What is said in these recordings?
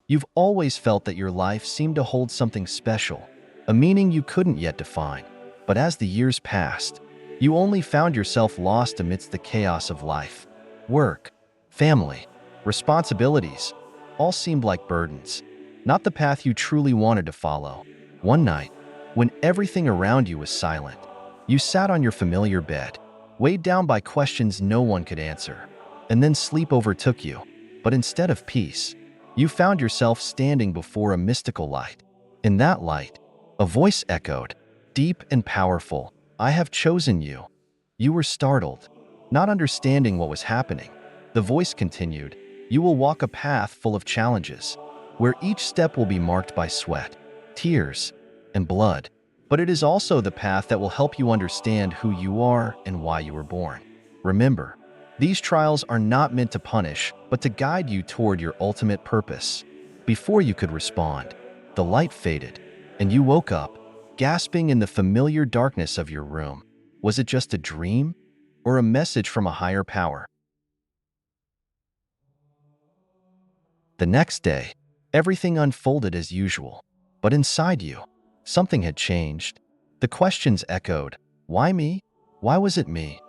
You've always felt that your life seemed to hold something special, a meaning you couldn't yet define. But as the years passed, you only found yourself lost amidst the chaos of life. Work, family, responsibilities, all seemed like burdens, not the path you truly wanted to follow. One night, when everything around you was silent, you sat on your familiar bed, weighed down by questions no one could answer. And then sleep overtook you. But instead of peace, you found yourself standing before a mystical light. In that light, a voice echoed, deep and powerful, "I have chosen you." You were startled, not understanding what was happening. The voice continued, "You will walk a path full of challenges, where each step will be marked by sweat, tears, and blood. But it is also the path that will help you understand who you are and why you were born. Remember, these trials are not meant to punish, but to guide you toward your ultimate purpose." Before you could respond, the light faded, and you woke up, gasping in the familiar darkness of your room. Was it just a dream, or a message from a higher power? The next day, everything unfolded as usual, but inside you, something had changed. The questions echoed, "Why me? Why was it me?"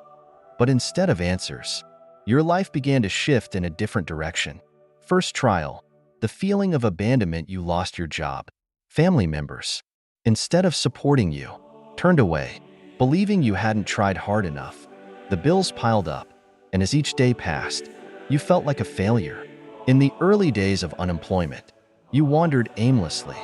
But instead of answers, your life began to shift in a different direction. First trial, the feeling of abandonment. You lost your job. Family members, instead of supporting you, turned away, believing you hadn't tried hard enough. The bills piled up, and as each day passed, you felt like a failure. In the early days of unemployment, you wandered aimlessly,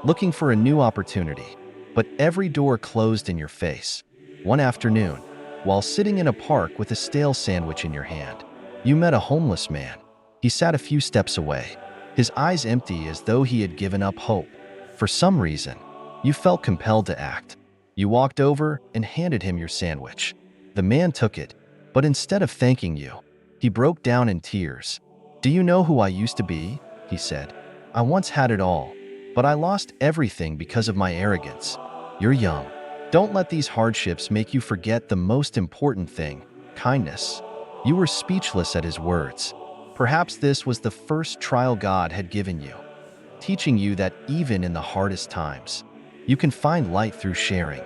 looking for a new opportunity, but every door closed in your face. One afternoon, while sitting in a park with a stale sandwich in your hand, you met a homeless man. He sat a few steps away, his eyes empty as though he had given up hope. For some reason, you felt compelled to act. You walked over and handed him your sandwich. The man took it, but instead of thanking you, he broke down in tears. "Do you know who I used to be?" he said. "I once had it all, but I lost everything because of my arrogance." You're young. Don't let these hardships make you forget the most important thing, kindness. You were speechless at his words. Perhaps this was the first trial God had given you, teaching you that even in the hardest times, you can find light through sharing.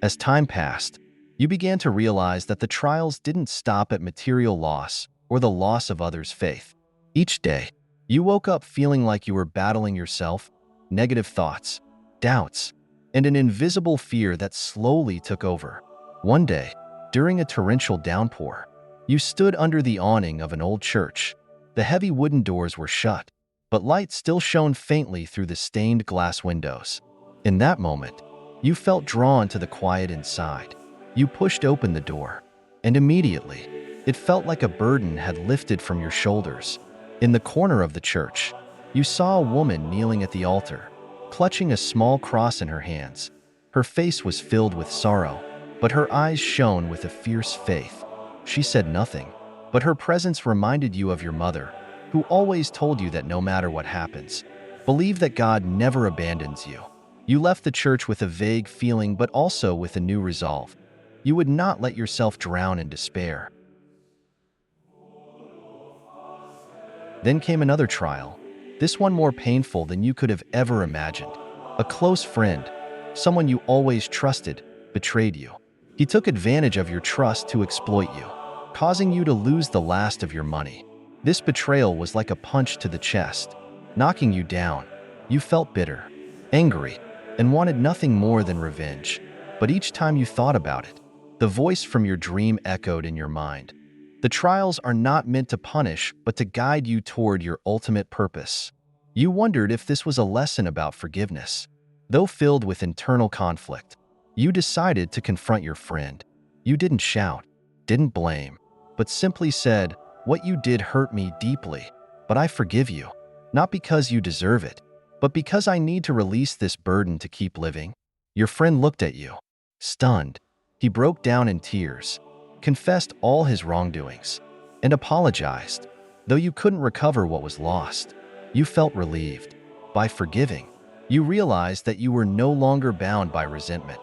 As time passed, you began to realize that the trials didn't stop at material loss or the loss of others' faith. Each day, you woke up feeling like you were battling yourself, negative thoughts, doubts, and an invisible fear that slowly took over. One day, during a torrential downpour, you stood under the awning of an old church. The heavy wooden doors were shut, but light still shone faintly through the stained glass windows. In that moment, you felt drawn to the quiet inside. You pushed open the door, and immediately, it felt like a burden had lifted from your shoulders. In the corner of the church, you saw a woman kneeling at the altar, clutching a small cross in her hands. Her face was filled with sorrow, but her eyes shone with a fierce faith. She said nothing, but her presence reminded you of your mother, who always told you that no matter what happens, believe that God never abandons you. You left the church with a vague feeling, but also with a new resolve. You would not let yourself drown in despair. Then came another trial, this one more painful than you could have ever imagined. A close friend, someone you always trusted, betrayed you. He took advantage of your trust to exploit you, causing you to lose the last of your money. This betrayal was like a punch to the chest, knocking you down. You felt bitter, angry, and wanted nothing more than revenge. But each time you thought about it, the voice from your dream echoed in your mind. The trials are not meant to punish, but to guide you toward your ultimate purpose. You wondered if this was a lesson about forgiveness. Though filled with internal conflict, you decided to confront your friend. You didn't shout, didn't blame, but simply said, "What you did hurt me deeply, but I forgive you, not because you deserve it, but because I need to release this burden to keep living." Your friend looked at you, stunned. He broke down in tears, confessed all his wrongdoings, and apologized. Though you couldn't recover what was lost, you felt relieved. By forgiving, you realized that you were no longer bound by resentment.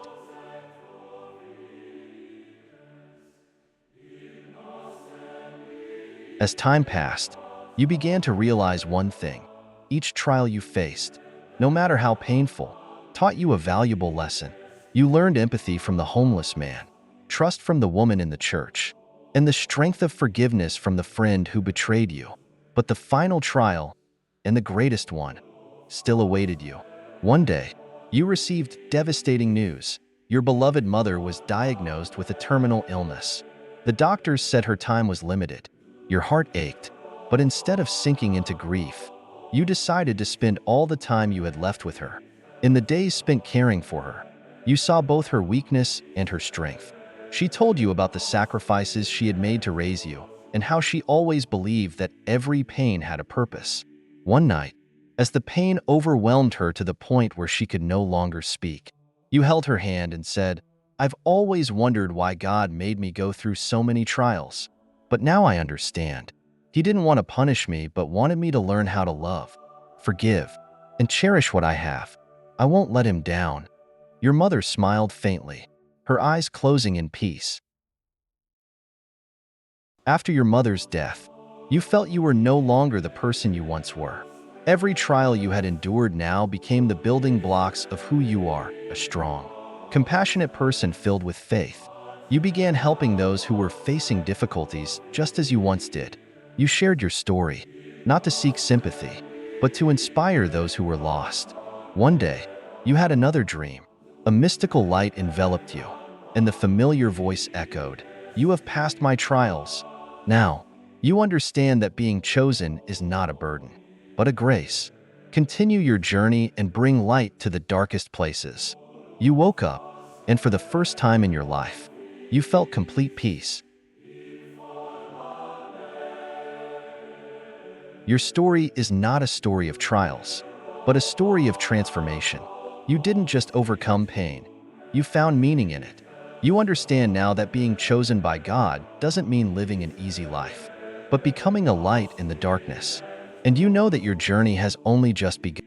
As time passed, you began to realize one thing. Each trial you faced, no matter how painful, taught you a valuable lesson. You learned empathy from the homeless man, trust from the woman in the church, and the strength of forgiveness from the friend who betrayed you. But the final trial, and the greatest one, still awaited you. One day, you received devastating news. Your beloved mother was diagnosed with a terminal illness. The doctors said her time was limited. Your heart ached, but instead of sinking into grief, you decided to spend all the time you had left with her. In the days spent caring for her, you saw both her weakness and her strength. She told you about the sacrifices she had made to raise you, and how she always believed that every pain had a purpose. One night, as the pain overwhelmed her to the point where she could no longer speak, you held her hand and said, "I've always wondered why God made me go through so many trials. But now I understand. He didn't want to punish me, but wanted me to learn how to love, forgive, and cherish what I have. I won't let him down." Your mother smiled faintly, her eyes closing in peace. After your mother's death, you felt you were no longer the person you once were. Every trial you had endured now became the building blocks of who you are, a strong, compassionate person filled with faith. You began helping those who were facing difficulties just as you once did. You shared your story, not to seek sympathy, but to inspire those who were lost. One day, you had another dream. A mystical light enveloped you, and the familiar voice echoed, "You have passed my trials. Now, you understand that being chosen is not a burden, but a grace. Continue your journey and bring light to the darkest places." You woke up, and for the first time in your life, you felt complete peace. Your story is not a story of trials, but a story of transformation. You didn't just overcome pain, you found meaning in it. You understand now that being chosen by God doesn't mean living an easy life, but becoming a light in the darkness. And you know that your journey has only just begun.